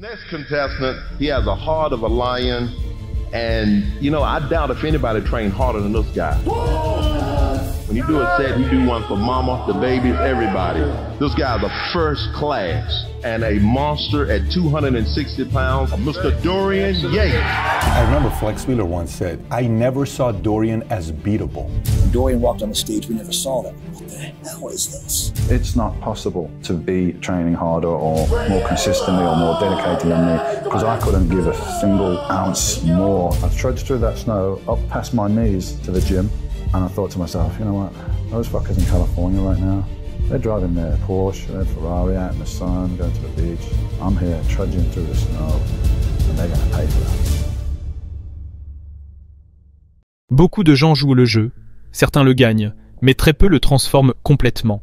Next contestant, he has a heart of a lion, and I doubt if anybody trained harder than this guy. When you do a set, you do one for mama, the babies, everybody. This guy's a first class and a monster at 260 pounds, Mr. Dorian Yates. I remember Flex Wheeler once said, I never saw Dorian as beatable. When Dorian walked on the stage, we never saw that. What the hell is this? It's not possible to be training harder or more consistently or more dedicated than me, because I couldn't give a single ounce more. I trudged through that snow up past my knees to the gym, and I thought to myself, you know what, those fuckers in California right now, they're driving their Porsche, their Ferrari out in the sun, going to the beach. I'm here trudging through the snow, and they're gonna pay for that. Beaucoup de gens jouent le jeu, certains le gagnent, mais très peu le transforment complètement.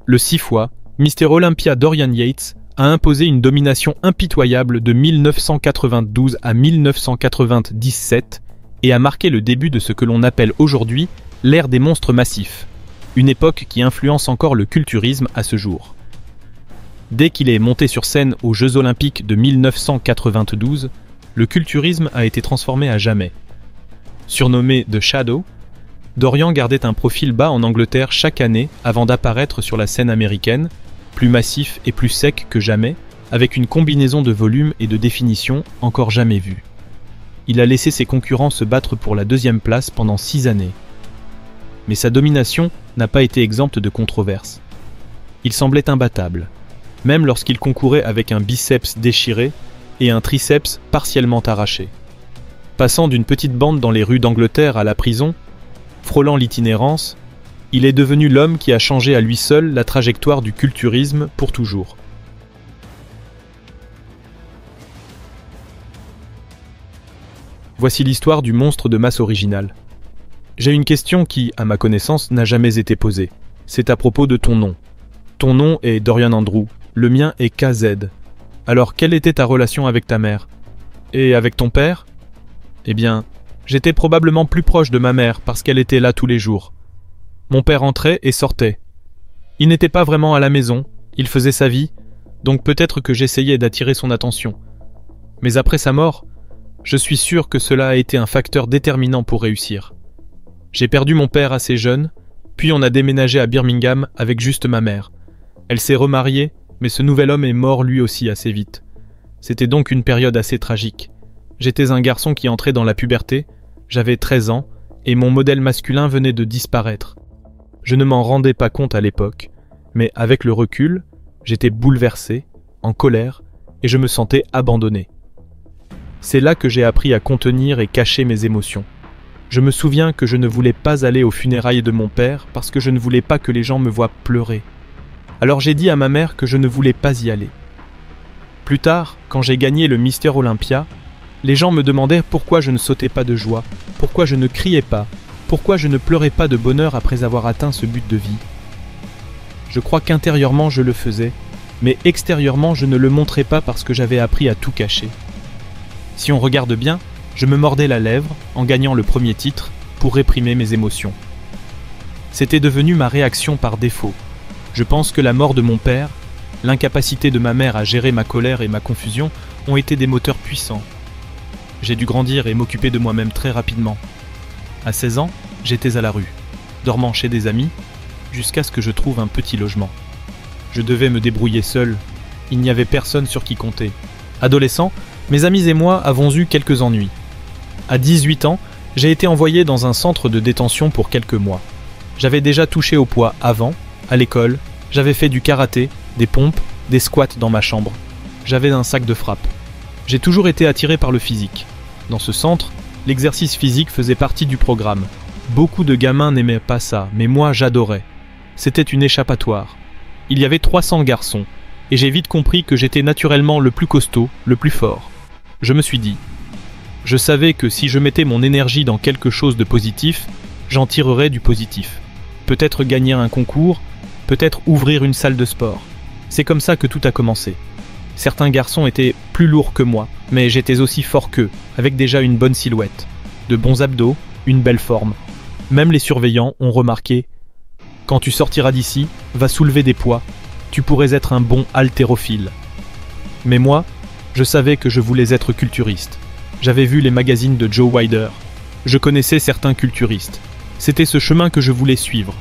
Le 6 fois, Mr. Olympia Dorian Yates a imposé une domination impitoyable de 1992 à 1997 et a marqué le début de ce que l'on appelle aujourd'hui l'ère des monstres massifs, une époque qui influence encore le culturisme à ce jour. Dès qu'il est monté sur scène aux Jeux Olympiques de 1992, le culturisme a été transformé à jamais. Surnommé The Shadow, Dorian gardait un profil bas en Angleterre chaque année avant d'apparaître sur la scène américaine, plus massif et plus sec que jamais, avec une combinaison de volume et de définition encore jamais vue. Il a laissé ses concurrents se battre pour la 2e place pendant 6 années. Mais sa domination n'a pas été exempte de controverses. Il semblait imbattable, même lorsqu'il concourait avec un biceps déchiré et un triceps partiellement arraché. Passant d'une petite bande dans les rues d'Angleterre à la prison, frôlant l'itinérance, il est devenu l'homme qui a changé à lui seul la trajectoire du culturisme pour toujours. Voici l'histoire du monstre de masse original. J'ai une question qui, à ma connaissance, n'a jamais été posée. C'est à propos de ton nom. Ton nom est Dorian Andrew, le mien est KZ. Alors quelle était ta relation avec ta mère? Et avec ton père? Eh bien, j'étais probablement plus proche de ma mère parce qu'elle était là tous les jours. Mon père entrait et sortait. Il n'était pas vraiment à la maison, il faisait sa vie, donc peut-être que j'essayais d'attirer son attention. Mais après sa mort, je suis sûr que cela a été un facteur déterminant pour réussir. J'ai perdu mon père assez jeune, puis on a déménagé à Birmingham avec juste ma mère. Elle s'est remariée, mais ce nouvel homme est mort lui aussi assez vite. C'était donc une période assez tragique. J'étais un garçon qui entrait dans la puberté, j'avais 13 ans, et mon modèle masculin venait de disparaître. Je ne m'en rendais pas compte à l'époque, mais avec le recul, j'étais bouleversé, en colère, et je me sentais abandonné. C'est là que j'ai appris à contenir et cacher mes émotions. Je me souviens que je ne voulais pas aller aux funérailles de mon père parce que je ne voulais pas que les gens me voient pleurer. Alors j'ai dit à ma mère que je ne voulais pas y aller. Plus tard, quand j'ai gagné le Mister Olympia, les gens me demandaient pourquoi je ne sautais pas de joie, pourquoi je ne criais pas, pourquoi je ne pleurais pas de bonheur après avoir atteint ce but de vie. Je crois qu'intérieurement je le faisais, mais extérieurement je ne le montrais pas parce que j'avais appris à tout cacher. Si on regarde bien, je me mordais la lèvre en gagnant le premier titre pour réprimer mes émotions. C'était devenu ma réaction par défaut. Je pense que la mort de mon père, l'incapacité de ma mère à gérer ma colère et ma confusion ont été des moteurs puissants. J'ai dû grandir et m'occuper de moi-même très rapidement. À 16 ans, j'étais à la rue, dormant chez des amis, jusqu'à ce que je trouve un petit logement. Je devais me débrouiller seul, il n'y avait personne sur qui compter. Adolescent, mes amis et moi avons eu quelques ennuis. À 18 ans, j'ai été envoyé dans un centre de détention pour quelques mois. J'avais déjà touché au poids avant, à l'école, j'avais fait du karaté, des pompes, des squats dans ma chambre. J'avais un sac de frappe. J'ai toujours été attiré par le physique. Dans ce centre, l'exercice physique faisait partie du programme. Beaucoup de gamins n'aimaient pas ça, mais moi j'adorais. C'était une échappatoire. Il y avait 300 garçons, et j'ai vite compris que j'étais naturellement le plus costaud, le plus fort. Je me suis dit, je savais que si je mettais mon énergie dans quelque chose de positif, j'en tirerais du positif. Peut-être gagner un concours, peut-être ouvrir une salle de sport. C'est comme ça que tout a commencé. Certains garçons étaient plus lourds que moi, mais j'étais aussi fort qu'eux, avec déjà une bonne silhouette, de bons abdos, une belle forme. Même les surveillants ont remarqué « Quand tu sortiras d'ici, va soulever des poids, tu pourrais être un bon haltérophile. » Mais moi, Je savais que je voulais être culturiste. J'avais vu les magazines de Joe Weider. Je connaissais certains culturistes. C'était ce chemin que je voulais suivre.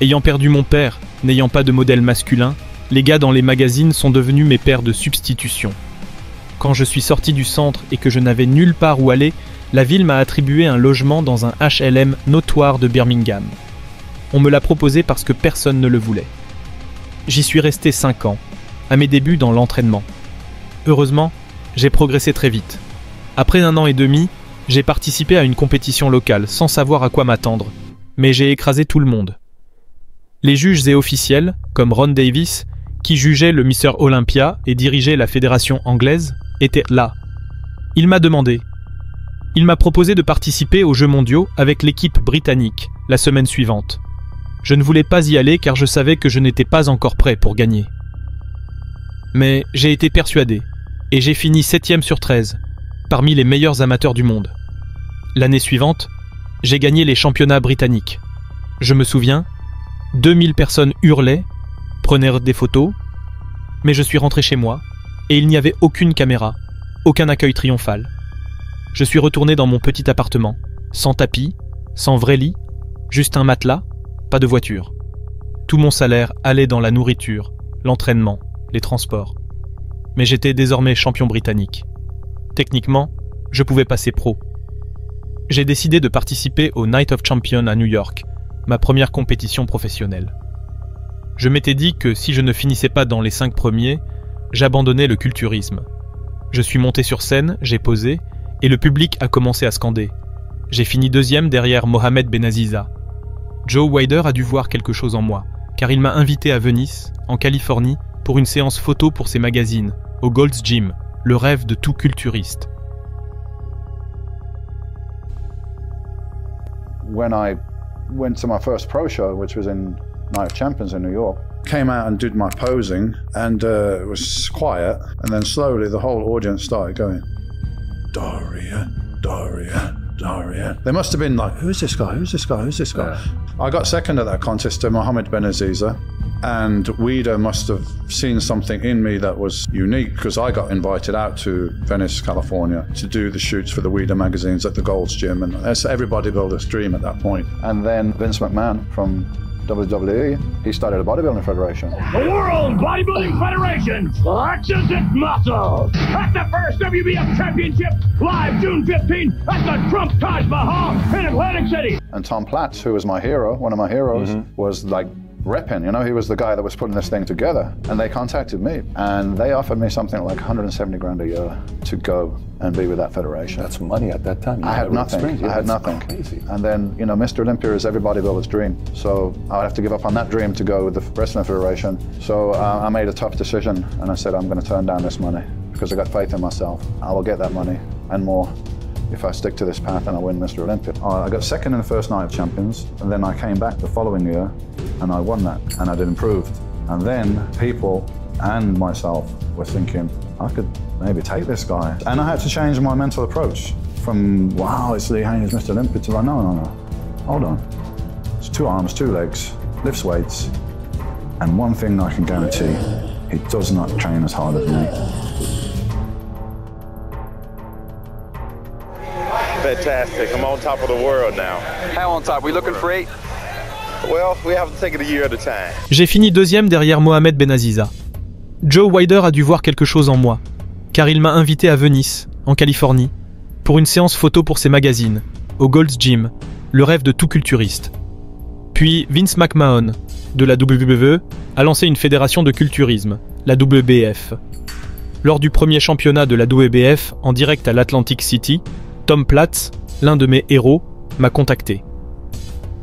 Ayant perdu mon père, n'ayant pas de modèle masculin, les gars dans les magazines sont devenus mes pères de substitution. Quand je suis sorti du centre et que je n'avais nulle part où aller, la ville m'a attribué un logement dans un HLM notoire de Birmingham. On me l'a proposé parce que personne ne le voulait. J'y suis resté 5 ans, à mes débuts dans l'entraînement. Heureusement, j'ai progressé très vite. Après 1 an et demi, j'ai participé à une compétition locale sans savoir à quoi m'attendre, mais j'ai écrasé tout le monde. Les juges et officiels, comme Ron Davis, qui jugeait le Mr Olympia et dirigeait la fédération anglaise, était là. Il m'a demandé. Il m'a proposé de participer aux Jeux mondiaux avec l'équipe britannique la semaine suivante. Je ne voulais pas y aller car je savais que je n'étais pas encore prêt pour gagner. Mais j'ai été persuadé et j'ai fini 7e sur 13, parmi les meilleurs amateurs du monde. L'année suivante, j'ai gagné les championnats britanniques. Je me souviens, 2000 personnes hurlaient, prenaient des photos, mais je suis rentré chez moi et il n'y avait aucune caméra, aucun accueil triomphal. Je suis retourné dans mon petit appartement, sans tapis, sans vrai lit, juste un matelas, pas de voiture. Tout mon salaire allait dans la nourriture, l'entraînement, les transports. Mais j'étais désormais champion britannique. Techniquement, je pouvais passer pro. J'ai décidé de participer au Night of Champions à New York, ma première compétition professionnelle. Je m'étais dit que si je ne finissais pas dans les 5 premiers, j'abandonnais le culturisme. Je suis monté sur scène, j'ai posé, et le public a commencé à scander. J'ai fini 2e derrière Mohamed Benaziza. Joe Weider a dû voir quelque chose en moi, car il m'a invité à Venice, en Californie, pour une séance photo pour ses magazines, au Gold's Gym, le rêve de tout culturiste. When I went to my first pro show, which was in Night of Champions in New York, came out and did my posing, and it was quiet, and then slowly the whole audience started going, Dorian, Dorian, Dorian. They must have been like, who's this guy, who's this guy, who's this guy? Yeah. I got second at that contest to Mohamed Benaziza, and Weider must have seen something in me that was unique, because I got invited out to Venice, California to do the shoots for the Weider magazines at the Gold's Gym, and that's every bodybuilder's dream at that point. And then Vince McMahon from WWE, he started a bodybuilding federation. The World Bodybuilding Federation flexes its muscles at the first WBF Championship, live June 15 at the Trump Taj Mahal in Atlantic City. And Tom Platz, who was my hero, one of my heroes, was like repping, you know, he was the guy that was putting this thing together. And they contacted me and they offered me something like 170 grand a year to go and be with that federation. That's money at that time. I had nothing. I had nothing. Crazy. And then, you know, Mr. Olympia is every bodybuilder's dream. So I would have to give up on that dream to go with the Wrestling Federation. So I made a tough decision and I said, I'm going to turn down this money because I got faith in myself. I will get that money and more if I stick to this path and I win Mr. Olympia. I got second in the first Night of Champions, and then I came back the following year and I won that, and I did improved. And then people and myself were thinking, I could maybe take this guy. And I had to change my mental approach from, wow, it's Lee Haney's Mr. Olympia, to like, no, hold on. It's 2 arms, 2 legs, lifts weights, and one thing I can guarantee, he does not train as hard as me. Fantastic. I'm on top of the world now. How on top? We looking for 8? Well, we have to take it a year at a time. J'ai fini 2e derrière Mohamed Benaziza. Joe Weider a dû voir quelque chose en moi, car il m'a invité à Venice, en Californie, pour une séance photo pour ses magazines, au Gold's Gym, le rêve de tout culturiste. Puis Vince McMahon, de la WWE, a lancé une fédération de culturisme, la WBF. Lors du premier championnat de la WBF en direct à l'Atlantic City, Tom Platz, l'un de mes héros, m'a contacté.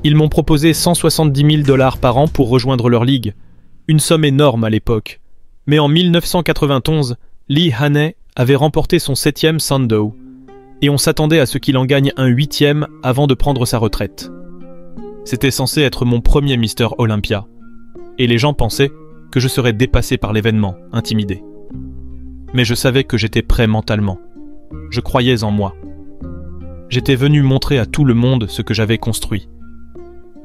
Ils m'ont proposé $170 000 par an pour rejoindre leur ligue, une somme énorme à l'époque. Mais en 1991, Lee Haney avait remporté son 7e Sandow, et on s'attendait à ce qu'il en gagne un 8e avant de prendre sa retraite. C'était censé être mon premier Mr. Olympia, et les gens pensaient que je serais dépassé par l'événement, intimidé. Mais je savais que j'étais prêt mentalement. Je croyais en moi. J'étais venu montrer à tout le monde ce que j'avais construit.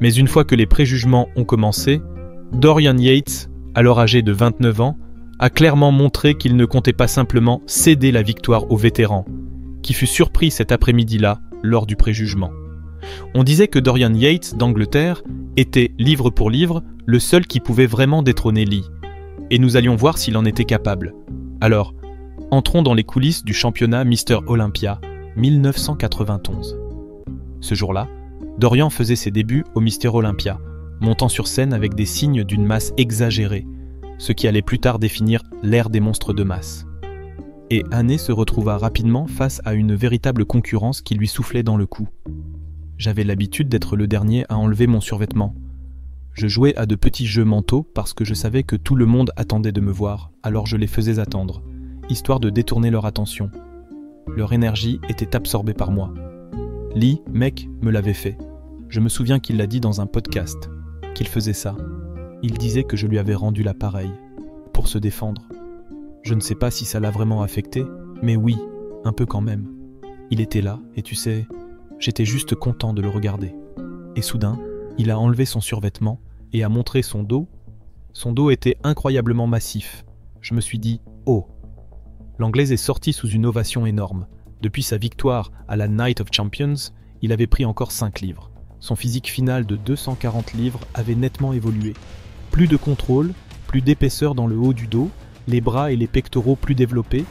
Mais une fois que les préjugements ont commencé, Dorian Yates, alors âgé de 29 ans, a clairement montré qu'il ne comptait pas simplement céder la victoire aux vétérans, qui fut surpris cet après-midi-là lors du préjugement. On disait que Dorian Yates d'Angleterre était, livre pour livre, le seul qui pouvait vraiment détrôner Lee, et nous allions voir s'il en était capable. Alors, entrons dans les coulisses du championnat Mr. Olympia 1991. Ce jour-là, Dorian faisait ses débuts au Mr. Olympia, montant sur scène avec des signes d'une masse exagérée, ce qui allait plus tard définir l'ère des monstres de masse. Et Haney se retrouva rapidement face à une véritable concurrence qui lui soufflait dans le cou. J'avais l'habitude d'être le dernier à enlever mon survêtement. Je jouais à de petits jeux mentaux parce que je savais que tout le monde attendait de me voir, alors je les faisais attendre, histoire de détourner leur attention. Leur énergie était absorbée par moi. Lee, mec, me l'avait fait. Je me souviens qu'il l'a dit dans un podcast, qu'il faisait ça. Il disait que je lui avais rendu l'appareil, pour se défendre. Je ne sais pas si ça l'a vraiment affecté, mais oui, un peu quand même. Il était là, et tu sais, j'étais juste content de le regarder. Et soudain, il a enlevé son survêtement et a montré son dos. Son dos était incroyablement massif. Je me suis dit « Oh !» L'Anglaise est sortie sous une ovation énorme. Depuis sa victoire à la Night of Champions, il avait pris encore 5 livres. Son physique final de 240 livres avait nettement évolué. Plus de contrôle, plus d'épaisseur dans le haut du dos, les bras et les pectoraux plus développés,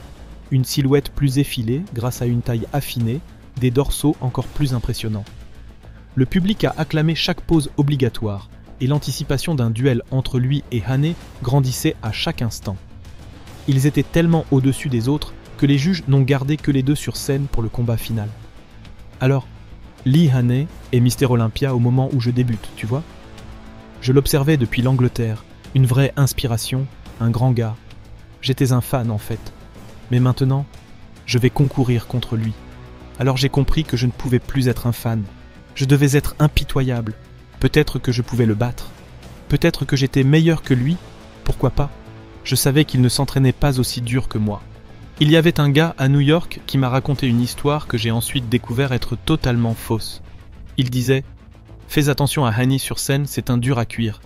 une silhouette plus effilée grâce à une taille affinée, des dorsaux encore plus impressionnants. Le public a acclamé chaque pose obligatoire, et l'anticipation d'un duel entre lui et Haney grandissait à chaque instant. Ils étaient tellement au-dessus des autres que les juges n'ont gardé que les deux sur scène pour le combat final. Alors, Lee Haney est Mr. Olympia au moment où je débute, tu vois ? Je l'observais depuis l'Angleterre, une vraie inspiration, un grand gars. J'étais un fan en fait. Mais maintenant, je vais concourir contre lui. Alors j'ai compris que je ne pouvais plus être un fan. Je devais être impitoyable. Peut-être que je pouvais le battre. Peut-être que j'étais meilleur que lui. Pourquoi pas ? Je savais qu'il ne s'entraînait pas aussi dur que moi. Il y avait un gars à New York qui m'a raconté une histoire que j'ai ensuite découvert être totalement fausse. Il disait « Fais attention à Haney sur scène, c'est un dur à cuire. »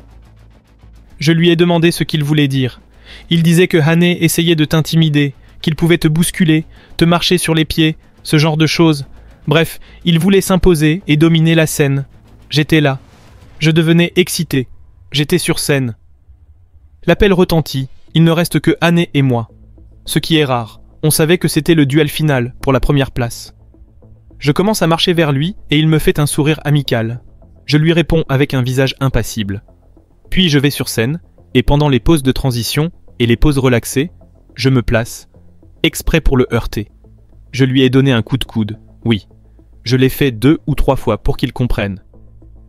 Je lui ai demandé ce qu'il voulait dire. Il disait que Haney essayait de t'intimider, qu'il pouvait te bousculer, te marcher sur les pieds, ce genre de choses. Bref, il voulait s'imposer et dominer la scène. J'étais là. Je devenais excité. J'étais sur scène. L'appel retentit. Il ne reste que Haney et moi. Ce qui est rare. On savait que c'était le duel final pour la première place. Je commence à marcher vers lui et il me fait un sourire amical. Je lui réponds avec un visage impassible. Puis je vais sur scène et pendant les pauses de transition et les pauses relaxées, je me place, exprès pour le heurter. Je lui ai donné un coup de coude, oui. Je l'ai fait 2 ou 3 fois pour qu'il comprenne.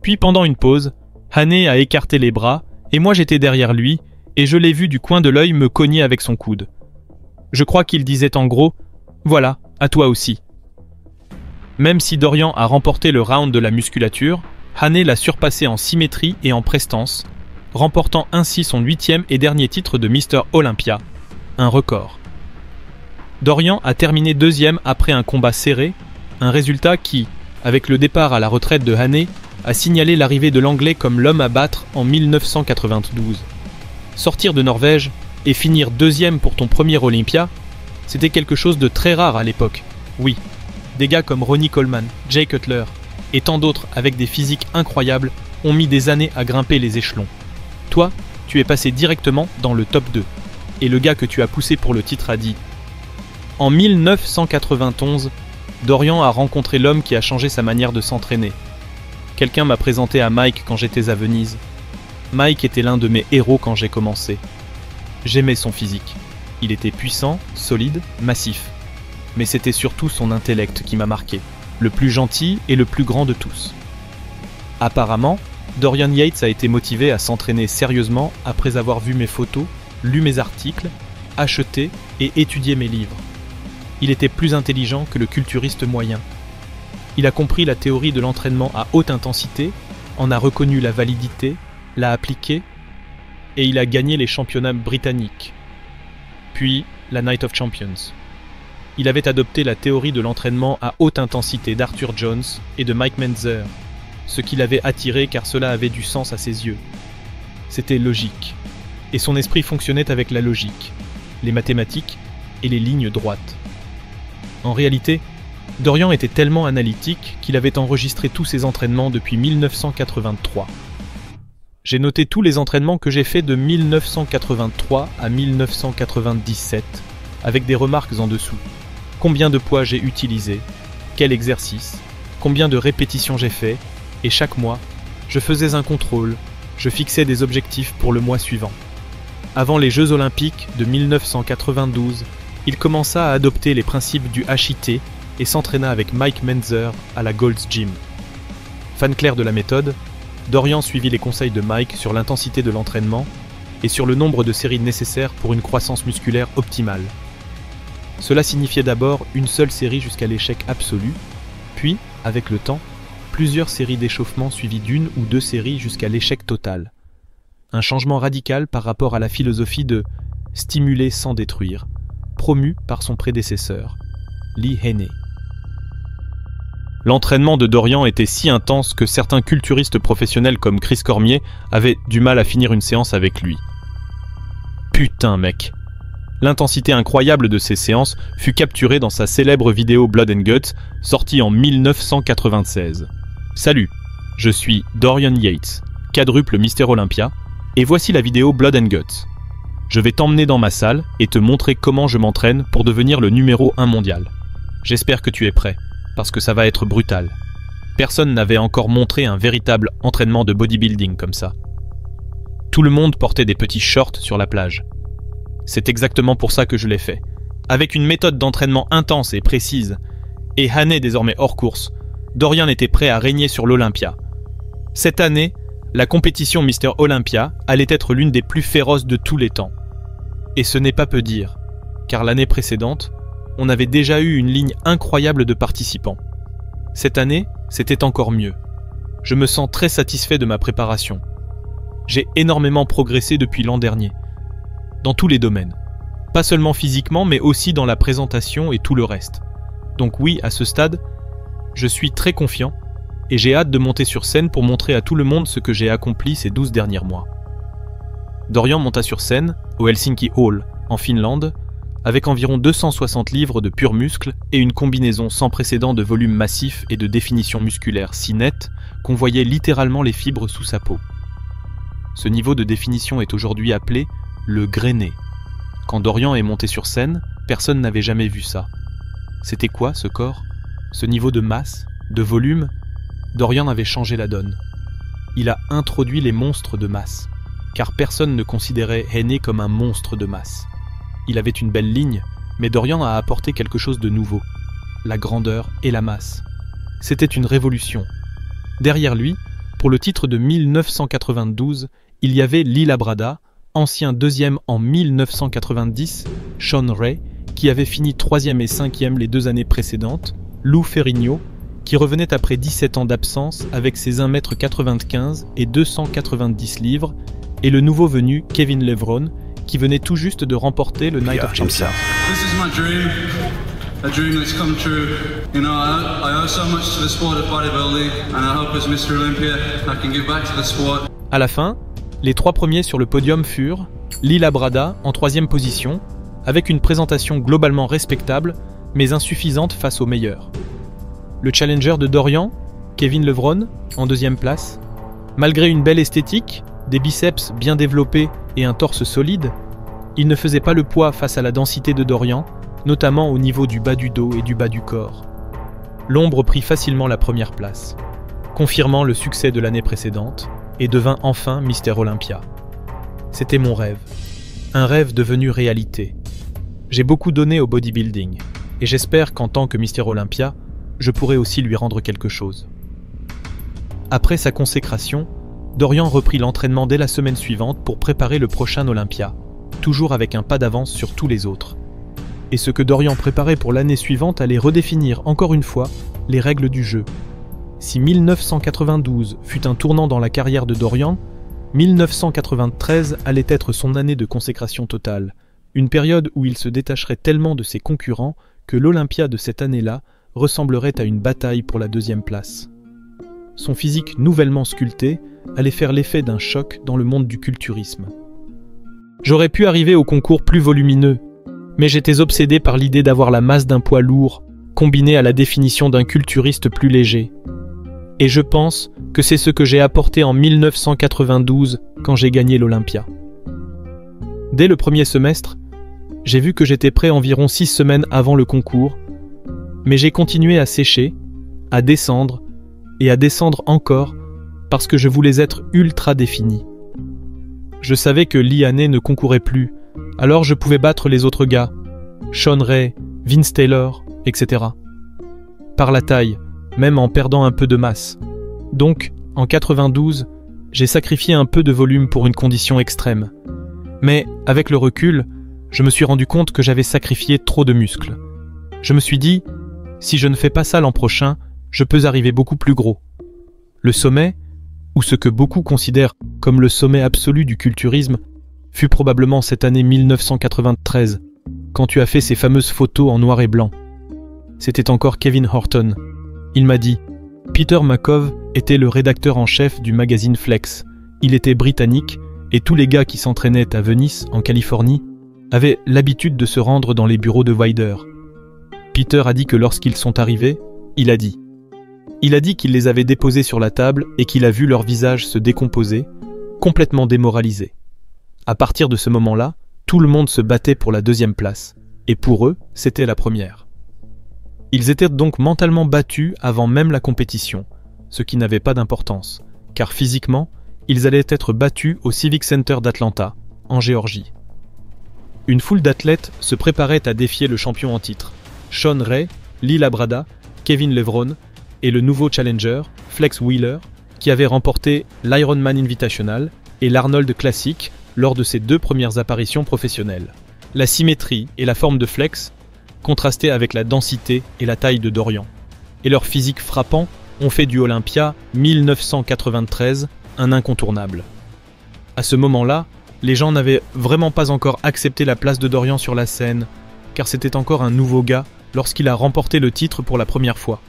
Puis pendant une pause, Haney a écarté les bras et moi j'étais derrière lui et je l'ai vu du coin de l'œil me cogner avec son coude. Je crois qu'il disait en gros « Voilà, à toi aussi ». Même si Dorian a remporté le round de la musculature, Haney l'a surpassé en symétrie et en prestance, remportant ainsi son 8e et dernier titre de Mr. Olympia, un record. Dorian a terminé 2e après un combat serré, un résultat qui, avec le départ à la retraite de Haney, a signalé l'arrivée de l'Anglais comme l'homme à battre en 1992. Sortir de Norvège et finir 2e pour ton premier Olympia, c'était quelque chose de très rare à l'époque, oui. Des gars comme Ronnie Coleman, Jay Cutler et tant d'autres avec des physiques incroyables ont mis des années à grimper les échelons. Toi, tu es passé directement dans le top 2. Et le gars que tu as poussé pour le titre a dit « En 1991, Dorian a rencontré l'homme qui a changé sa manière de s'entraîner. Quelqu'un m'a présenté à Mike quand j'étais à Venise. Mike était l'un de mes héros quand j'ai commencé. J'aimais son physique. Il était puissant, solide, massif. Mais c'était surtout son intellect qui m'a marqué, le plus gentil et le plus grand de tous. Apparemment, Dorian Yates a été motivé à s'entraîner sérieusement après avoir vu mes photos, lu mes articles, acheté et étudié mes livres. Il était plus intelligent que le culturiste moyen. Il a compris la théorie de l'entraînement à haute intensité, en a reconnu la validité, l'a appliquée, et il a gagné les championnats britanniques. Puis, la Night of Champions. Il avait adopté la théorie de l'entraînement à haute intensité d'Arthur Jones et de Mike Mentzer, ce qui l'avait attiré car cela avait du sens à ses yeux. C'était logique, et son esprit fonctionnait avec la logique. les mathématiques et les lignes droites. En réalité, Dorian était tellement analytique qu'il avait enregistré tous ses entraînements depuis 1983. J'ai noté tous les entraînements que j'ai faits de 1983 à 1997, avec des remarques en dessous. Combien de poids j'ai utilisé, quel exercice, combien de répétitions j'ai fait, et chaque mois, je faisais un contrôle, je fixais des objectifs pour le mois suivant. Avant les Jeux Olympiques de 1992, il commença à adopter les principes du HIIT et s'entraîna avec Mike Mentzer à la Gold's Gym. Fan clair de la méthode, Dorian suivit les conseils de Mike sur l'intensité de l'entraînement et sur le nombre de séries nécessaires pour une croissance musculaire optimale. Cela signifiait d'abord une seule série jusqu'à l'échec absolu, puis, avec le temps, plusieurs séries d'échauffement suivies d'une ou deux séries jusqu'à l'échec total. Un changement radical par rapport à la philosophie de « stimuler sans détruire », promue par son prédécesseur, Lee Haney. L'entraînement de Dorian était si intense que certains culturistes professionnels comme Chris Cormier avaient du mal à finir une séance avec lui. Putain mec! L'intensité incroyable de ces séances fut capturée dans sa célèbre vidéo Blood and Guts, sortie en 1996. Salut, je suis Dorian Yates, quadruple Mister Olympia, et voici la vidéo Blood and Guts. Je vais t'emmener dans ma salle et te montrer comment je m'entraîne pour devenir le numéro 1 mondial. J'espère que tu es prêt, parce que ça va être brutal. Personne n'avait encore montré un véritable entraînement de bodybuilding comme ça. Tout le monde portait des petits shorts sur la plage. C'est exactement pour ça que je l'ai fait. Avec une méthode d'entraînement intense et précise, et Haney désormais hors course, Dorian était prêt à régner sur l'Olympia. Cette année, la compétition Mister Olympia allait être l'une des plus féroces de tous les temps. Et ce n'est pas peu dire, car l'année précédente, on avait déjà eu une ligne incroyable de participants. Cette année, c'était encore mieux. Je me sens très satisfait de ma préparation. J'ai énormément progressé depuis l'an dernier, dans tous les domaines. Pas seulement physiquement, mais aussi dans la présentation et tout le reste. Donc oui, à ce stade, je suis très confiant et j'ai hâte de monter sur scène pour montrer à tout le monde ce que j'ai accompli ces 12 derniers mois. Dorian monta sur scène, au Helsinki Hall, en Finlande, avec environ 260 livres de pur muscle et une combinaison sans précédent de volume massif et de définition musculaire si nette qu'on voyait littéralement les fibres sous sa peau. Ce niveau de définition est aujourd'hui appelé le grainé. Quand Dorian est monté sur scène, personne n'avait jamais vu ça. C'était quoi ce corps? Ce niveau de masse, de volume? Dorian avait changé la donne. Il a introduit les monstres de masse, car personne ne considérait Haney comme un monstre de masse. Il avait une belle ligne, mais Dorian a apporté quelque chose de nouveau, la grandeur et la masse. C'était une révolution. Derrière lui, pour le titre de 1992, il y avait Lee Labrada, ancien deuxième en 1990, Sean Ray, qui avait fini 3e et 5e les 2 années précédentes, Lou Ferrigno, qui revenait après 17 ans d'absence avec ses 1m95 et 290 livres, et le nouveau venu Kevin Levron, qui venait tout juste de remporter le Night of Champions. This is my dream, a dream that's come true. You know, I owe so much to the sport of bodybuilding, and I hope as Mr. Olympia, I can give back to the sport. À la fin, les 3 premiers sur le podium furent Lee Labrada en 3e position, avec une présentation globalement respectable, mais insuffisante face aux meilleurs. Le challenger de Dorian, Kevin Levron, en 2e place. Malgré une belle esthétique, des biceps bien développés et un torse solide, il ne faisait pas le poids face à la densité de Dorian, notamment au niveau du bas du dos et du bas du corps. L'ombre prit facilement la 1re place, confirmant le succès de l'année précédente, et devint enfin Mister Olympia. C'était mon rêve, un rêve devenu réalité. J'ai beaucoup donné au bodybuilding, et j'espère qu'en tant que Mister Olympia, je pourrai aussi lui rendre quelque chose. Après sa consécration, Dorian reprit l'entraînement dès la semaine suivante pour préparer le prochain Olympia, toujours avec un pas d'avance sur tous les autres. Et ce que Dorian préparait pour l'année suivante allait redéfinir encore une fois les règles du jeu. Si 1992 fut un tournant dans la carrière de Dorian, 1993 allait être son année de consécration totale, une période où il se détacherait tellement de ses concurrents que l'Olympia de cette année-là ressemblerait à une bataille pour la 2e place. Son physique nouvellement sculpté allait faire l'effet d'un choc dans le monde du culturisme. J'aurais pu arriver au concours plus volumineux, Mais j'étais obsédé par l'idée d'avoir la masse d'un poids lourd, combinée à la définition d'un culturiste plus léger. Et je pense que c'est ce que j'ai apporté en 1992 quand j'ai gagné l'Olympia. Dès le premier semestre, j'ai vu que j'étais prêt environ 6 semaines avant le concours, mais j'ai continué à sécher, à descendre et à descendre encore parce que je voulais être ultra défini. Je savais que Lee Haney ne concourait plus, alors je pouvais battre les autres gars, Shawn Ray, Vince Taylor, etc. Par la taille, même en perdant un peu de masse. Donc, en 92, j'ai sacrifié un peu de volume pour une condition extrême. Mais, avec le recul, je me suis rendu compte que j'avais sacrifié trop de muscles. Je me suis dit, si je ne fais pas ça l'an prochain, je peux arriver beaucoup plus gros. Le sommet, ou ce que beaucoup considèrent comme le sommet absolu du culturisme, fut probablement cette année 1993, quand tu as fait ces fameuses photos en noir et blanc. C'était encore Kevin Horton. Il m'a dit « Peter McCove était le rédacteur en chef du magazine Flex. Il était britannique et tous les gars qui s'entraînaient à Venice, en Californie, avaient l'habitude de se rendre dans les bureaux de Wilder. Peter a dit que lorsqu'ils sont arrivés, il a dit qu'il les avait déposés sur la table et qu'il a vu leur visage se décomposer, complètement démoralisés. À partir de ce moment-là, tout le monde se battait pour la 2e place, et pour eux, c'était la première. Ils étaient donc mentalement battus avant même la compétition, ce qui n'avait pas d'importance, car physiquement, ils allaient être battus au Civic Center d'Atlanta, en Géorgie. Une foule d'athlètes se préparait à défier le champion en titre, Shawn Ray, Lee Labrada, Kevin Levrone et le nouveau challenger, Flex Wheeler, qui avait remporté l'Ironman Invitational et l'Arnold Classic lors de ses 2 premières apparitions professionnelles. La symétrie et la forme de Flex contrastaient avec la densité et la taille de Dorian. Et leur physique frappant ont fait du Olympia 1993 un incontournable. À ce moment-là, les gens n'avaient vraiment pas encore accepté la place de Dorian sur la scène, car c'était encore un nouveau gars lorsqu'il a remporté le titre pour la première fois.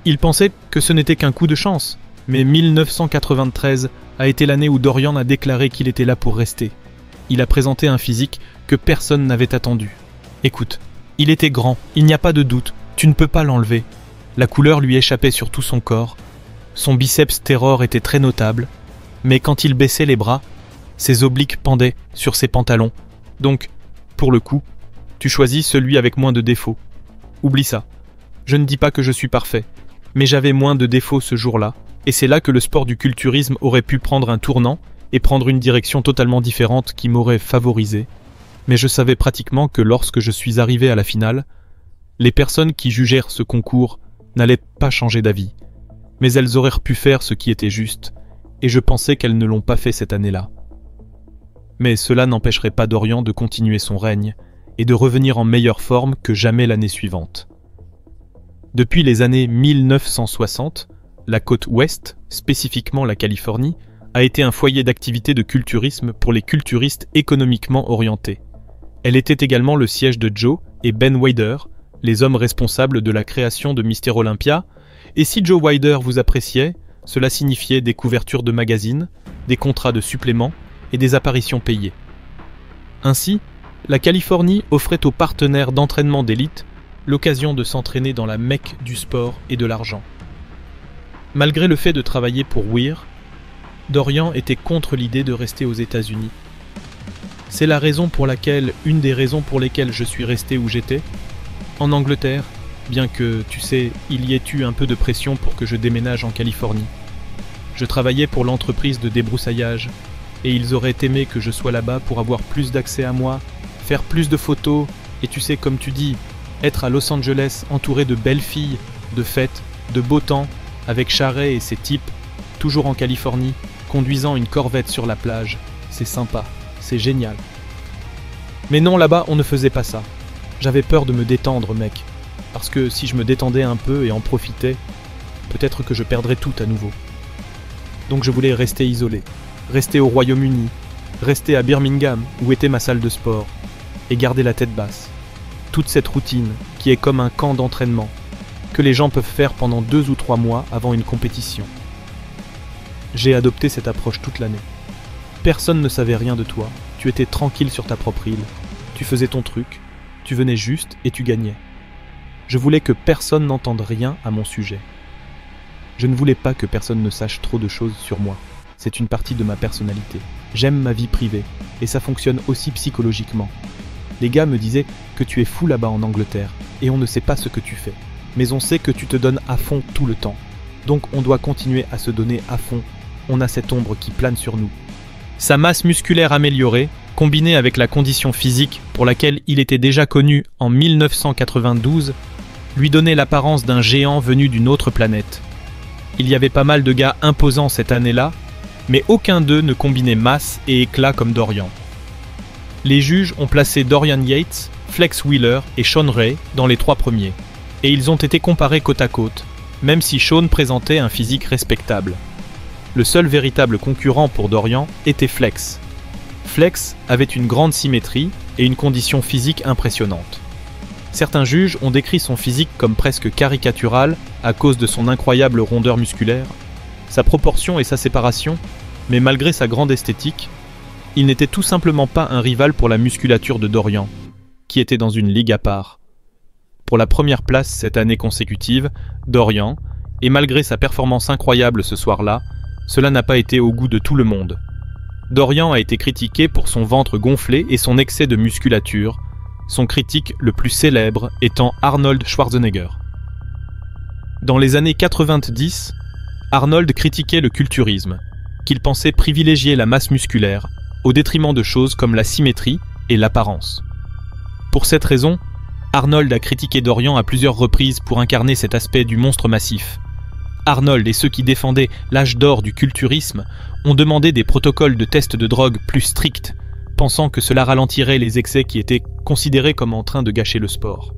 Ils pensaient que ce n'était qu'un coup de chance, mais 1993 a été l'année où Dorian a déclaré qu'il était là pour rester. Il a présenté un physique que personne n'avait attendu. Écoute, il était grand, il n'y a pas de doute, tu ne peux pas l'enlever. La couleur lui échappait sur tout son corps. Son biceps terror était très notable, mais quand il baissait les bras, ses obliques pendaient sur ses pantalons. Donc, pour le coup, tu choisis celui avec moins de défauts. Oublie ça. Je ne dis pas que je suis parfait, mais j'avais moins de défauts ce jour-là, et c'est là que le sport du culturisme aurait pu prendre un tournant et prendre une direction totalement différente qui m'aurait favorisé. Mais je savais pratiquement que lorsque je suis arrivé à la finale, les personnes qui jugèrent ce concours n'allaient pas changer d'avis, mais elles auraient pu faire ce qui était juste, et je pensais qu'elles ne l'ont pas fait cette année-là. Mais cela n'empêcherait pas Dorian de continuer son règne et de revenir en meilleure forme que jamais l'année suivante. Depuis les années 1960, la côte ouest, spécifiquement la Californie, a été un foyer d'activité de culturisme pour les culturistes économiquement orientés. Elle était également le siège de Joe et Ben Wilder, les hommes responsables de la création de Mister Olympia, et si Joe Wilder vous appréciait, cela signifiait des couvertures de magazines, des contrats de suppléments et des apparitions payées. Ainsi, la Californie offrait aux partenaires d'entraînement d'élite l'occasion de s'entraîner dans la Mecque du sport et de l'argent. Malgré le fait de travailler pour Weir, Dorian était contre l'idée de rester aux États-Unis. C'est une des raisons pour lesquelles je suis resté où j'étais, en Angleterre, bien que, tu sais, il y ait eu un peu de pression pour que je déménage en Californie. Je travaillais pour l'entreprise de débroussaillage, et ils auraient aimé que je sois là-bas pour avoir plus d'accès à moi, faire plus de photos, et tu sais, comme tu dis, être à Los Angeles entouré de belles filles, de fêtes, de beau temps, avec Charret et ses types, toujours en Californie, conduisant une Corvette sur la plage. C'est sympa, c'est génial. Mais non, là-bas, on ne faisait pas ça. J'avais peur de me détendre, mec. Parce que si je me détendais un peu et en profitais, peut-être que je perdrais tout à nouveau. Donc je voulais rester isolé, rester au Royaume-Uni, rester à Birmingham, où était ma salle de sport, et garder la tête basse. Toute cette routine, qui est comme un camp d'entraînement, que les gens peuvent faire pendant 2 ou 3 mois avant une compétition. J'ai adopté cette approche toute l'année. Personne ne savait rien de toi, tu étais tranquille sur ta propre île, tu faisais ton truc, tu venais juste et tu gagnais. Je voulais que personne n'entende rien à mon sujet. Je ne voulais pas que personne ne sache trop de choses sur moi. C'est une partie de ma personnalité. J'aime ma vie privée, et ça fonctionne aussi psychologiquement. Les gars me disaient que tu es fou là-bas en Angleterre, et on ne sait pas ce que tu fais. Mais on sait que tu te donnes à fond tout le temps. Donc on doit continuer à se donner à fond. On a cette ombre qui plane sur nous. Sa masse musculaire améliorée, combinée avec la condition physique pour laquelle il était déjà connu en 1992, lui donnait l'apparence d'un géant venu d'une autre planète. Il y avait pas mal de gars imposants cette année-là, mais aucun d'eux ne combinait masse et éclat comme Dorian. Les juges ont placé Dorian Yates, Flex Wheeler et Shawn Ray dans les 3 premiers, et ils ont été comparés côte à côte, même si Shawn présentait un physique respectable. Le seul véritable concurrent pour Dorian était Flex. Flex avait une grande symétrie et une condition physique impressionnante. Certains juges ont décrit son physique comme presque caricatural à cause de son incroyable rondeur musculaire, sa proportion et sa séparation, mais malgré sa grande esthétique, il n'était tout simplement pas un rival pour la musculature de Dorian, qui était dans une ligue à part. Pour la première place cette année consécutive, Dorian, et malgré sa performance incroyable ce soir-là, cela n'a pas été au goût de tout le monde. Dorian a été critiqué pour son ventre gonflé et son excès de musculature, son critique le plus célèbre étant Arnold Schwarzenegger. Dans les années 90, Arnold critiquait le culturisme, qu'il pensait privilégier la masse musculaire au détriment de choses comme la symétrie et l'apparence. Pour cette raison, Arnold a critiqué Dorian à plusieurs reprises pour incarner cet aspect du monstre massif. Arnold et ceux qui défendaient l'âge d'or du culturisme ont demandé des protocoles de tests de drogue plus stricts, pensant que cela ralentirait les excès qui étaient considérés comme en train de gâcher le sport.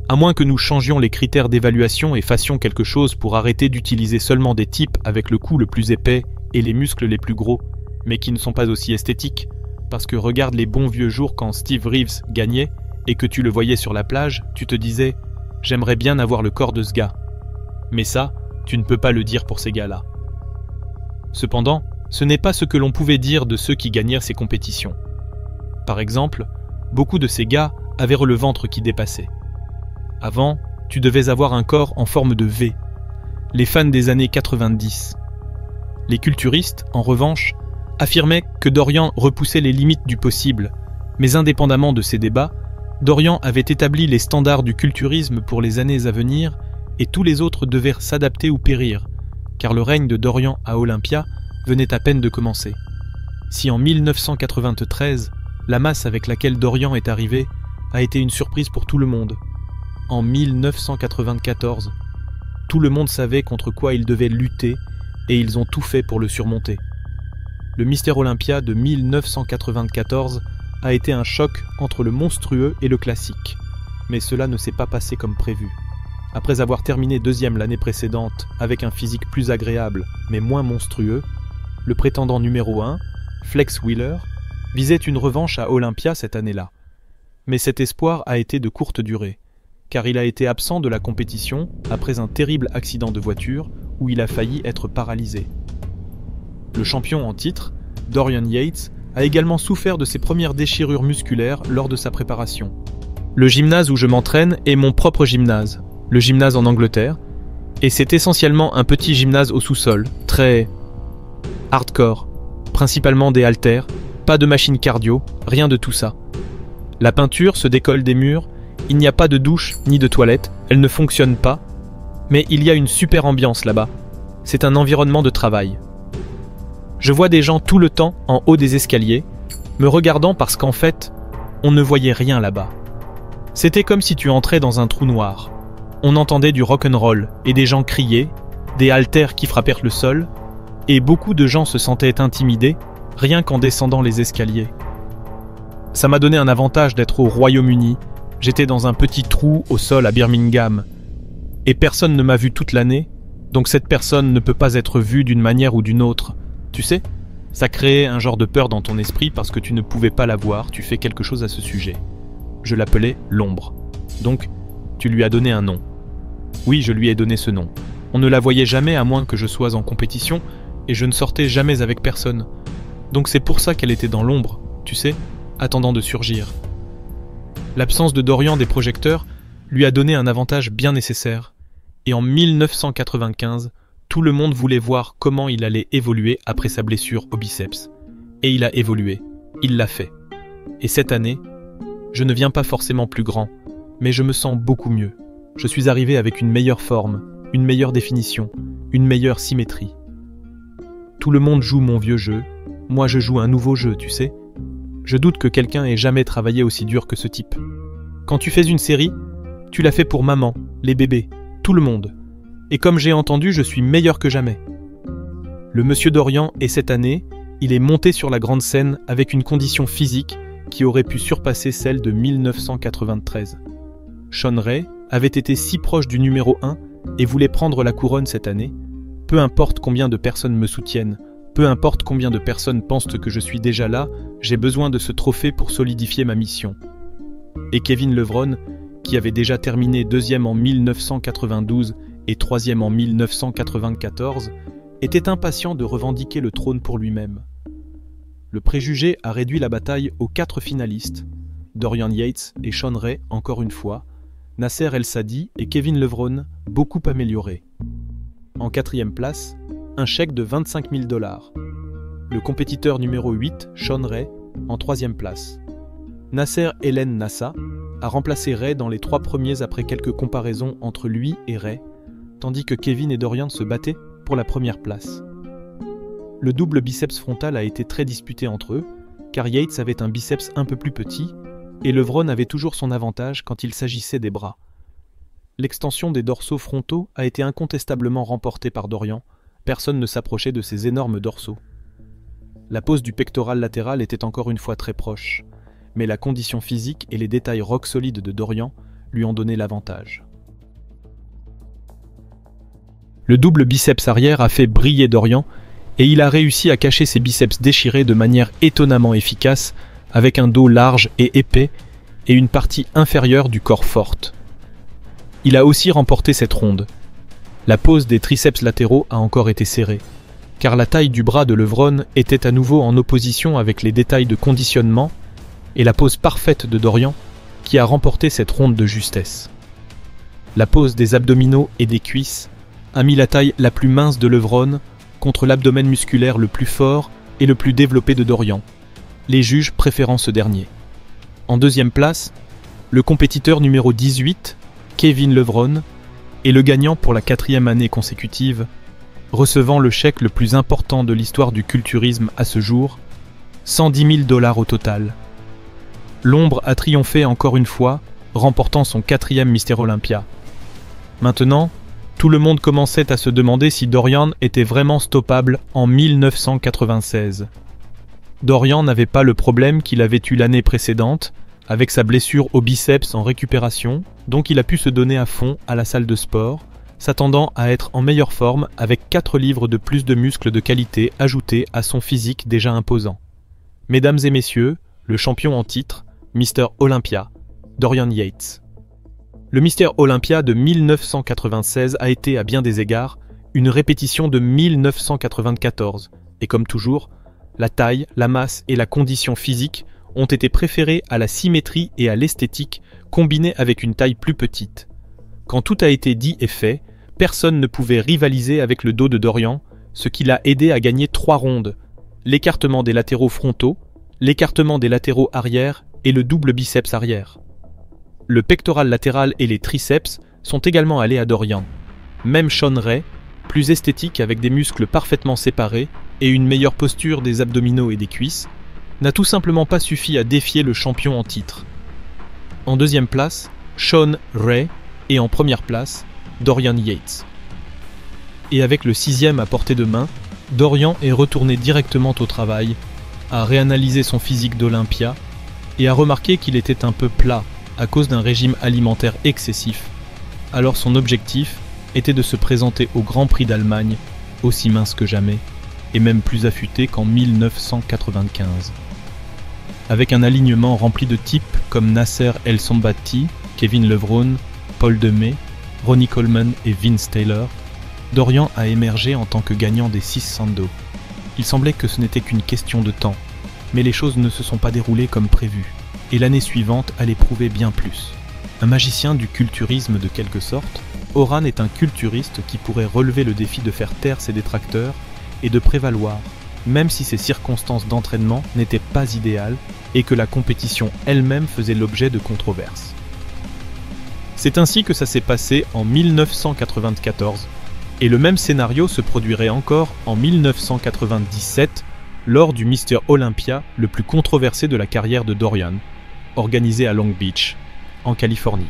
À moins que nous changions les critères d'évaluation et fassions quelque chose pour arrêter d'utiliser seulement des types avec le cou le plus épais et les muscles les plus gros, mais qui ne sont pas aussi esthétiques, parce que regarde les bons vieux jours quand Steve Reeves gagnait et que tu le voyais sur la plage, tu te disais « j'aimerais bien avoir le corps de ce gars ». Mais ça, tu ne peux pas le dire pour ces gars-là. Cependant, ce n'est pas ce que l'on pouvait dire de ceux qui gagnèrent ces compétitions. Par exemple, beaucoup de ces gars avaient le ventre qui dépassait. Avant, tu devais avoir un corps en forme de V. Les fans des années 90. Les culturistes, en revanche, affirmaient que Dorian repoussait les limites du possible, mais indépendamment de ces débats, Dorian avait établi les standards du culturisme pour les années à venir et tous les autres devaient s'adapter ou périr, car le règne de Dorian à Olympia venait à peine de commencer. Si en 1993, la masse avec laquelle Dorian est arrivé a été une surprise pour tout le monde, en 1994, tout le monde savait contre quoi il devait lutter et ils ont tout fait pour le surmonter. Le Mister Olympia de 1994 a été un choc entre le monstrueux et le classique, mais cela ne s'est pas passé comme prévu. Après avoir terminé 2e l'année précédente avec un physique plus agréable mais moins monstrueux, le prétendant numéro 1, Flex Wheeler, visait une revanche à Olympia cette année-là. Mais cet espoir a été de courte durée, car il a été absent de la compétition après un terrible accident de voiture où il a failli être paralysé. Le champion en titre, Dorian Yates, a également souffert de ses premières déchirures musculaires lors de sa préparation. Le gymnase où je m'entraîne est mon propre gymnase, le gymnase en Angleterre, et c'est essentiellement un petit gymnase au sous-sol, très hardcore, principalement des haltères, pas de machine cardio, rien de tout ça. La peinture se décolle des murs, il n'y a pas de douche ni de toilette, elle ne fonctionne pas, mais il y a une super ambiance là-bas. C'est un environnement de travail. Je vois des gens tout le temps en haut des escaliers, me regardant parce qu'en fait, on ne voyait rien là-bas. C'était comme si tu entrais dans un trou noir. On entendait du rock'n'roll et des gens crier, des haltères qui frappèrent le sol, et beaucoup de gens se sentaient intimidés, rien qu'en descendant les escaliers. Ça m'a donné un avantage d'être au Royaume-Uni. J'étais dans un petit trou au sol à Birmingham. Et personne ne m'a vu toute l'année, donc cette personne ne peut pas être vue d'une manière ou d'une autre. Tu sais, ça créait un genre de peur dans ton esprit parce que tu ne pouvais pas la voir, tu fais quelque chose à ce sujet. Je l'appelais l'ombre. Donc, tu lui as donné un nom. Oui, je lui ai donné ce nom. On ne la voyait jamais à moins que je sois en compétition, et je ne sortais jamais avec personne. Donc c'est pour ça qu'elle était dans l'ombre, tu sais. attendant de surgir. L'absence de Dorian des projecteurs lui a donné un avantage bien nécessaire, et en 1995, tout le monde voulait voir comment il allait évoluer après sa blessure au biceps. Et il a évolué, il l'a fait. Et cette année, je ne viens pas forcément plus grand, mais je me sens beaucoup mieux. Je suis arrivé avec une meilleure forme, une meilleure définition, une meilleure symétrie. Tout le monde joue mon vieux jeu, moi je joue un nouveau jeu, tu sais. Je doute que quelqu'un ait jamais travaillé aussi dur que ce type. Quand tu fais une série, tu l'as fait pour maman, les bébés, tout le monde. Et comme j'ai entendu, je suis meilleur que jamais. Le monsieur Dorian, et cette année, il est monté sur la grande scène avec une condition physique qui aurait pu surpasser celle de 1993. Shawn Ray avait été si proche du numéro 1 et voulait prendre la couronne cette année. Peu importe combien de personnes me soutiennent, peu importe combien de personnes pensent que je suis déjà là, j'ai besoin de ce trophée pour solidifier ma mission. Et Kevin Levron, qui avait déjà terminé 2e en 1992 et 3e en 1994, était impatient de revendiquer le trône pour lui-même. Le préjugé a réduit la bataille aux 4 finalistes, Dorian Yates et Shawn Ray encore une fois, Nasser El-Sadi et Kevin Levron beaucoup améliorés. En 4e place, un chèque de $25 000. Le compétiteur numéro 8, Shawn Ray, en 3e place. Nasser Helen Nassa a remplacé Ray dans les 3 premiers après quelques comparaisons entre lui et Ray, tandis que Kevin et Dorian se battaient pour la première place. Le double biceps frontal a été très disputé entre eux, car Yates avait un biceps un peu plus petit, et Levron avait toujours son avantage quand il s'agissait des bras. L'extension des dorsaux frontaux a été incontestablement remportée par Dorian, personne ne s'approchait de ces énormes dorsaux. La pose du pectoral latéral était encore une fois très proche, mais la condition physique et les détails rock solides de Dorian lui ont donné l'avantage. Le double biceps arrière a fait briller Dorian, et il a réussi à cacher ses biceps déchirés de manière étonnamment efficace, avec un dos large et épais et une partie inférieure du corps forte. Il a aussi remporté cette ronde. La pose des triceps latéraux a encore été serrée, car la taille du bras de Levron était à nouveau en opposition avec les détails de conditionnement et la pose parfaite de Dorian qui a remporté cette ronde de justesse. La pose des abdominaux et des cuisses a mis la taille la plus mince de Levron contre l'abdomen musculaire le plus fort et le plus développé de Dorian, les juges préférant ce dernier. En 2e place, le compétiteur numéro 18, Kevin Levron, est le gagnant pour la 4e année consécutive, recevant le chèque le plus important de l'histoire du culturisme à ce jour, $110 000 au total. L'ombre a triomphé encore une fois, remportant son 4e Mister Olympia. Maintenant, tout le monde commençait à se demander si Dorian était vraiment stoppable en 1996. Dorian n'avait pas le problème qu'il avait eu l'année précédente, avec sa blessure au biceps en récupération, donc il a pu se donner à fond à la salle de sport, s'attendant à être en meilleure forme avec 4 livres de plus de muscles de qualité ajoutés à son physique déjà imposant. Mesdames et messieurs, le champion en titre, Mister Olympia, Dorian Yates. Le Mister Olympia de 1996 a été à bien des égards une répétition de 1994, et comme toujours, la taille, la masse et la condition physique ont été préférées à la symétrie et à l'esthétique combinées avec une taille plus petite. Quand tout a été dit et fait, personne ne pouvait rivaliser avec le dos de Dorian, ce qui l'a aidé à gagner 3 rondes, l'écartement des latéraux frontaux, l'écartement des latéraux arrière et le double biceps arrière. Le pectoral latéral et les triceps sont également allés à Dorian. Même Shawn Ray, plus esthétique avec des muscles parfaitement séparés et une meilleure posture des abdominaux et des cuisses, n'a tout simplement pas suffi à défier le champion en titre. En 2e place, Shawn Ray et en 1re place, Dorian Yates. Et avec le 6e à portée de main, Dorian est retourné directement au travail, a réanalysé son physique d'Olympia et a remarqué qu'il était un peu plat à cause d'un régime alimentaire excessif. Alors son objectif était de se présenter au Grand Prix d'Allemagne, aussi mince que jamais, et même plus affûté qu'en 1995. Avec un alignement rempli de types comme Nasser El-Sombati, Kevin Levron, Paul Demey, Ronnie Coleman et Vince Taylor, Dorian a émergé en tant que gagnant des 6 Sando. Il semblait que ce n'était qu'une question de temps, Mais les choses ne se sont pas déroulées comme prévu, et l'année suivante allait prouver bien plus. Un magicien du culturisme de quelque sorte, Horan est un culturiste qui pourrait relever le défi de faire taire ses détracteurs et de prévaloir, même si ses circonstances d'entraînement n'étaient pas idéales et que la compétition elle-même faisait l'objet de controverses. C'est ainsi que ça s'est passé en 1994, et le même scénario se produirait encore en 1997 lors du Mr Olympia le plus controversé de la carrière de Dorian, organisé à Long Beach, en Californie.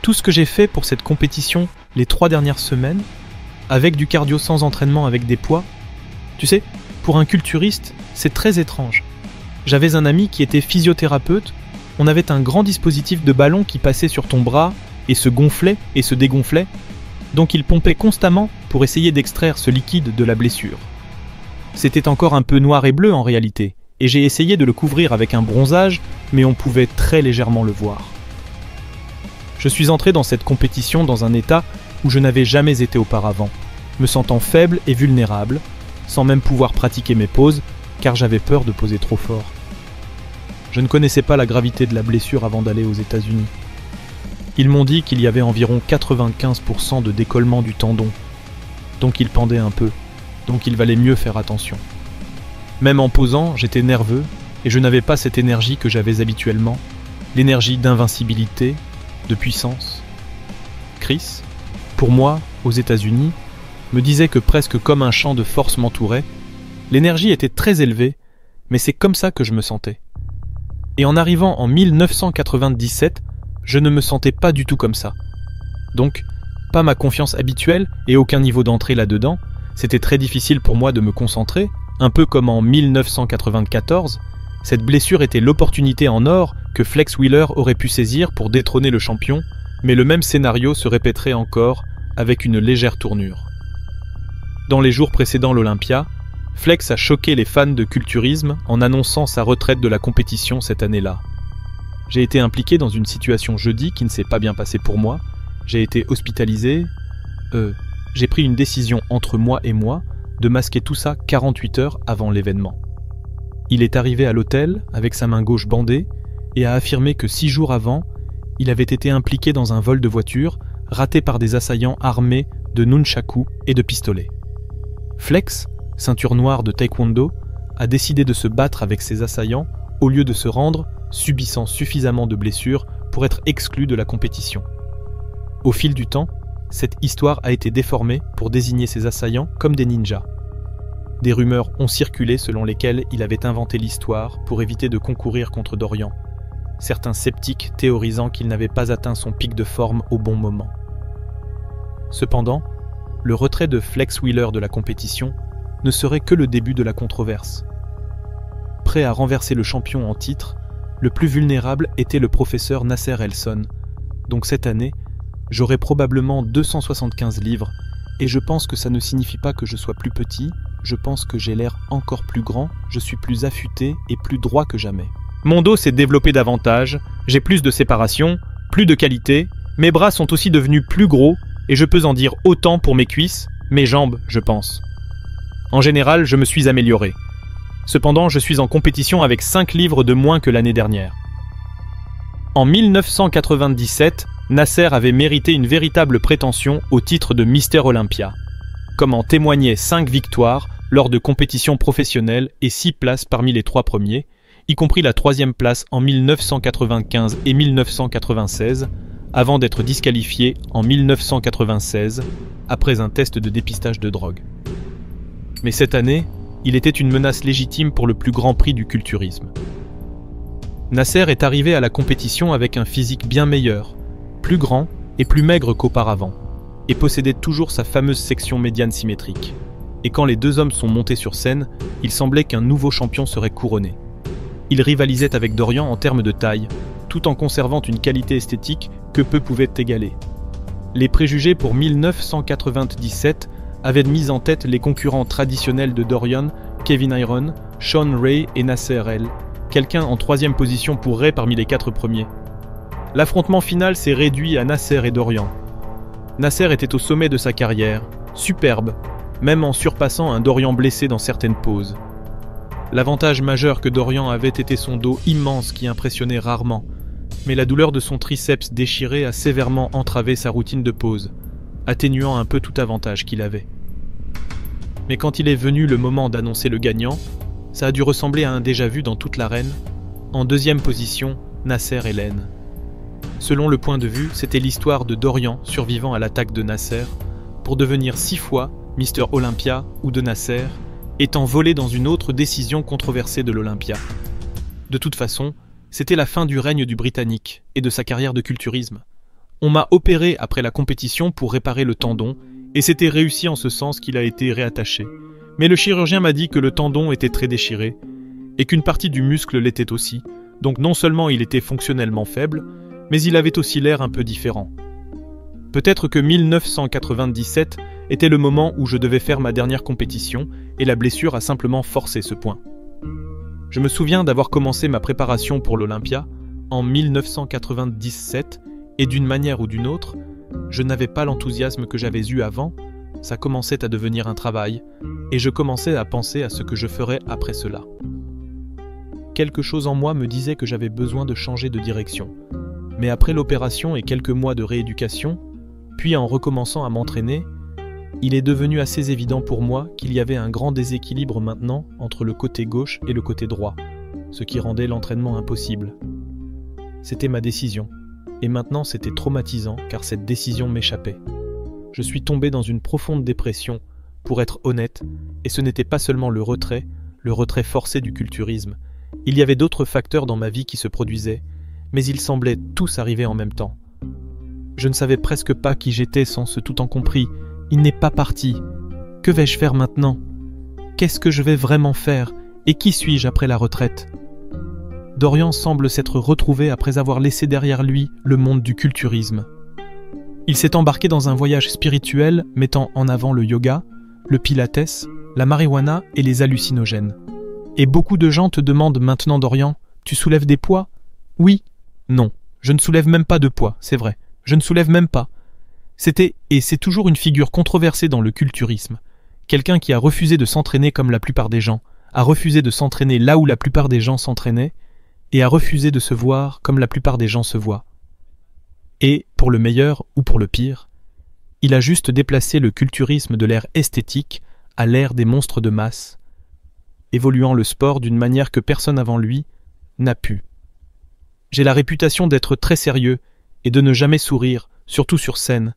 Tout ce que j'ai fait pour cette compétition les 3 dernières semaines, avec du cardio sans entraînement avec des poids, tu sais, pour un culturiste, c'est très étrange. J'avais un ami qui était physiothérapeute, on avait un grand dispositif de ballon qui passait sur ton bras et se gonflait et se dégonflait, donc il pompait constamment pour essayer d'extraire ce liquide de la blessure. C'était encore un peu noir et bleu en réalité, et j'ai essayé de le couvrir avec un bronzage, mais on pouvait très légèrement le voir. Je suis entré dans cette compétition dans un état où je n'avais jamais été auparavant, me sentant faible et vulnérable, sans même pouvoir pratiquer mes poses, car j'avais peur de poser trop fort. Je ne connaissais pas la gravité de la blessure avant d'aller aux États-Unis. Ils m'ont dit qu'il y avait environ 95% de décollement du tendon, donc il pendait un peu, donc il valait mieux faire attention. Même en posant, j'étais nerveux, et je n'avais pas cette énergie que j'avais habituellement, l'énergie d'invincibilité, de puissance. Chris, pour moi, aux États-Unis, me disait que presque comme un champ de force m'entourait, l'énergie était très élevée, mais c'est comme ça que je me sentais. Et en arrivant en 1997, je ne me sentais pas du tout comme ça. Donc, pas ma confiance habituelle et aucun niveau d'entrée là-dedans, c'était très difficile pour moi de me concentrer, un peu comme en 1994, cette blessure était l'opportunité en or que Flex Wheeler aurait pu saisir pour détrôner le champion, mais le même scénario se répéterait encore avec une légère tournure. Dans les jours précédant l'Olympia, Flex a choqué les fans de culturisme en annonçant sa retraite de la compétition cette année-là. J'ai été impliqué dans une situation jeudi qui ne s'est pas bien passée pour moi, j'ai été hospitalisé, j'ai pris une décision entre moi et moi de masquer tout ça 48 heures avant l'événement. Il est arrivé à l'hôtel avec sa main gauche bandée et a affirmé que 6 jours avant, il avait été impliqué dans un vol de voiture raté par des assaillants armés de nunchaku et de pistolets. Flex, ceinture noire de taekwondo, a décidé de se battre avec ses assaillants au lieu de se rendre, subissant suffisamment de blessures pour être exclu de la compétition. Au fil du temps, cette histoire a été déformée pour désigner ses assaillants comme des ninjas. Des rumeurs ont circulé selon lesquelles il avait inventé l'histoire pour éviter de concourir contre Dorian, certains sceptiques théorisant qu'il n'avait pas atteint son pic de forme au bon moment. Cependant, le retrait de Flex Wheeler de la compétition ne serait que le début de la controverse. Prêt à renverser le champion en titre, le plus vulnérable était le professeur Nasser Elson. Donc cette année, j'aurai probablement 275 livres, et je pense que ça ne signifie pas que je sois plus petit, je pense que j'ai l'air encore plus grand, je suis plus affûté et plus droit que jamais. Mon dos s'est développé davantage, j'ai plus de séparation, plus de qualité, mes bras sont aussi devenus plus gros, et je peux en dire autant pour mes cuisses, mes jambes, je pense. En général, je me suis amélioré. Cependant, je suis en compétition avec 5 livres de moins que l'année dernière. En 1997, Nasser avait mérité une véritable prétention au titre de Mr Olympia, comme en témoignaient 5 victoires lors de compétitions professionnelles et 6 places parmi les 3 premiers, y compris la 3e place en 1995 et 1996, avant d'être disqualifié en 1996 après un test de dépistage de drogue. Mais cette année, il était une menace légitime pour le plus grand prix du culturisme. Nasser est arrivé à la compétition avec un physique bien meilleur, plus grand et plus maigre qu'auparavant, et possédait toujours sa fameuse section médiane symétrique. Et quand les 2 hommes sont montés sur scène, il semblait qu'un nouveau champion serait couronné. Il rivalisait avec Dorian en termes de taille, tout en conservant une qualité esthétique que peu pouvaient égaler. Les préjugés pour 1997 avaient mis en tête les concurrents traditionnels de Dorian, Kevin Iron, Sean Ray et Nasser El, quelqu'un en 3e position pour Ray parmi les 4 premiers. L'affrontement final s'est réduit à Nasser et Dorian. Nasser était au sommet de sa carrière, superbe, même en surpassant un Dorian blessé dans certaines poses. L'avantage majeur que Dorian avait été son dos immense qui impressionnait rarement, mais la douleur de son triceps déchiré a sévèrement entravé sa routine de pose, atténuant un peu tout avantage qu'il avait. Mais quand il est venu le moment d'annoncer le gagnant, ça a dû ressembler à un déjà-vu dans toute l'arène. En deuxième position, Nasser Hélène. Selon le point de vue, c'était l'histoire de Dorian survivant à l'attaque de Nasser, pour devenir 6 fois Mister Olympia ou de Nasser, étant volé dans une autre décision controversée de l'Olympia. De toute façon, c'était la fin du règne du Britannique et de sa carrière de culturisme. On m'a opéré après la compétition pour réparer le tendon, et c'était réussi en ce sens qu'il a été réattaché. Mais le chirurgien m'a dit que le tendon était très déchiré, et qu'une partie du muscle l'était aussi, donc non seulement il était fonctionnellement faible, mais il avait aussi l'air un peu différent. Peut-être que 1997 était le moment où je devais faire ma dernière compétition, et la blessure a simplement forcé ce point. Je me souviens d'avoir commencé ma préparation pour l'Olympia en 1997, et d'une manière ou d'une autre, je n'avais pas l'enthousiasme que j'avais eu avant, ça commençait à devenir un travail, et je commençais à penser à ce que je ferais après cela. Quelque chose en moi me disait que j'avais besoin de changer de direction. Mais après l'opération et quelques mois de rééducation, puis en recommençant à m'entraîner, il est devenu assez évident pour moi qu'il y avait un grand déséquilibre maintenant entre le côté gauche et le côté droit, ce qui rendait l'entraînement impossible. C'était ma décision, et maintenant c'était traumatisant car cette décision m'échappait. Je suis tombé dans une profonde dépression, pour être honnête, et ce n'était pas seulement le retrait forcé du culturisme. Il y avait d'autres facteurs dans ma vie qui se produisaient, mais ils semblaient tous arriver en même temps. Je ne savais presque pas qui j'étais sans ce tout en compris. Il n'est pas parti. Que vais-je faire maintenant? Qu'est-ce que je vais vraiment faire? Et qui suis-je après la retraite? Dorian semble s'être retrouvé après avoir laissé derrière lui le monde du culturisme. Il s'est embarqué dans un voyage spirituel mettant en avant le yoga, le pilates, la marijuana et les hallucinogènes. Et beaucoup de gens te demandent maintenant, Dorian, tu soulèves des poids? Oui, non, je ne soulève même pas de poids, c'est vrai, je ne soulève même pas. C'était, et c'est toujours une figure controversée dans le culturisme. Quelqu'un qui a refusé de s'entraîner comme la plupart des gens, a refusé de s'entraîner là où la plupart des gens s'entraînaient, et a refusé de se voir comme la plupart des gens se voient. Et, pour le meilleur ou pour le pire, il a juste déplacé le culturisme de l'ère esthétique à l'ère des monstres de masse, évoluant le sport d'une manière que personne avant lui n'a pu. J'ai la réputation d'être très sérieux et de ne jamais sourire, surtout sur scène.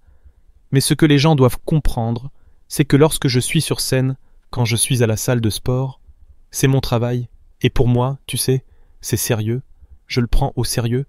Mais ce que les gens doivent comprendre, c'est que lorsque je suis sur scène, quand je suis à la salle de sport, c'est mon travail, et pour moi, tu sais, c'est sérieux, je le prends au sérieux.